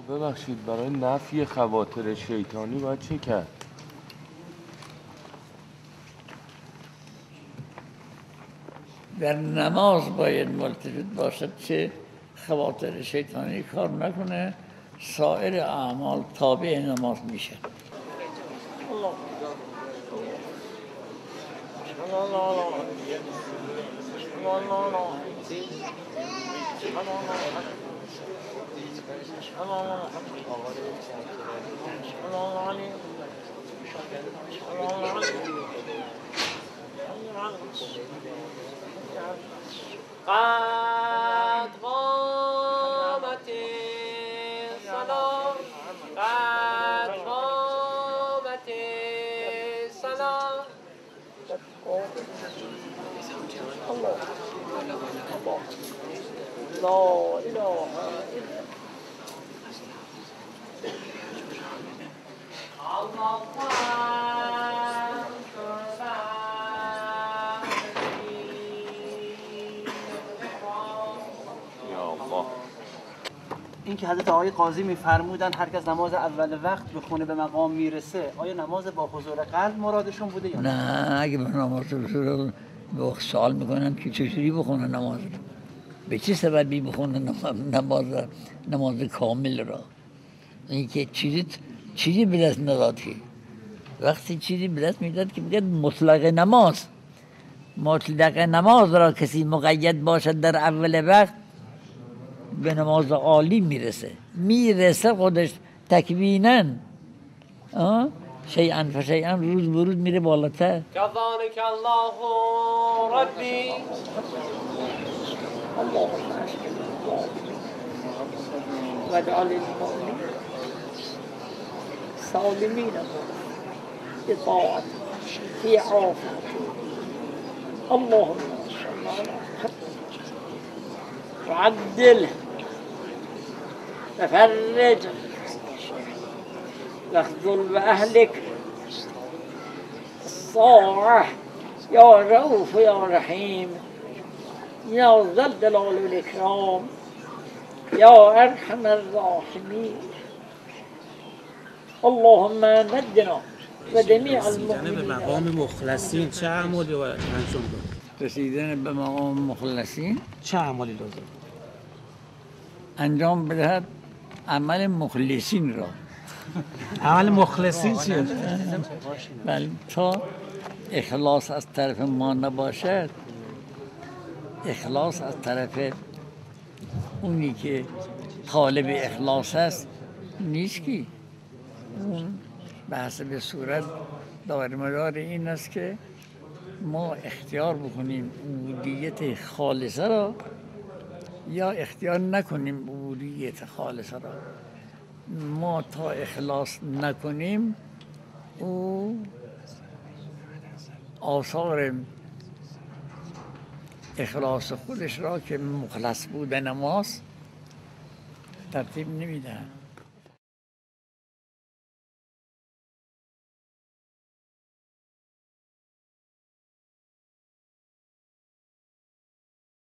ببخشید، برای نفی خواطر شیطانی باید چه کرد؟ در نماز باید ملتفت باشد که خواطر شیطانی کار نکنه، سایر اعمال تابع نماز میشه. قد قامت الصلاة قد قامت الصلاة الله لا إله إلا این که حضرت آقای قاضی میفرمودن هر کس نماز اول وقت بخونه به مقام میرسه، آیا نماز با حضور قلب مرادشون بوده یا نه؟ اگه به نماز حضور سوال میکنم که چجوری بخونه نماز رو، به چه سببی بخونه نماز کامل را؟ این که چیزی به دست نداد که وقتی چیزی به دست میداد که بگید مطلق نماز را کسی مقید باشد در اول وقت به نماز عالی میرسه خودش تکویناً، شیئا فشیئا، روز به روز میره بالاتر. كذلك الله ربي واجعل المؤمنين سالمين بطاعتك في عافيتك اللهم صل على محمد وعدله وفرج واخذل بأهلك الصاعة يا رؤوف يا رحيم يا ذا الجلال والإكرام يا أرحم الراحمين اللهم نجنا وجميع المؤمنين. به مقام مخلصین چه اعمالی باید انجام داد؟ رسیدن به مقام مخلصین چه اعمالی لازم انجام بدهد؟ عمل مخلصین را. عمل مخلصین چیه؟ بله، تا اخلاص از طرف ما نباشد، اخلاص از طرف اونی که طالب اخلاص است نیست که اون به حسب صورت دارمدار این است که ما اختیار بکنیم عبودیت خالصه را یا اختیار نکنیم عبودیت خالصه را. ما تا اخلاص نکنیم او آثار اخلاص خودش را که مخلص بودن ماست ترتیب نمیدهد.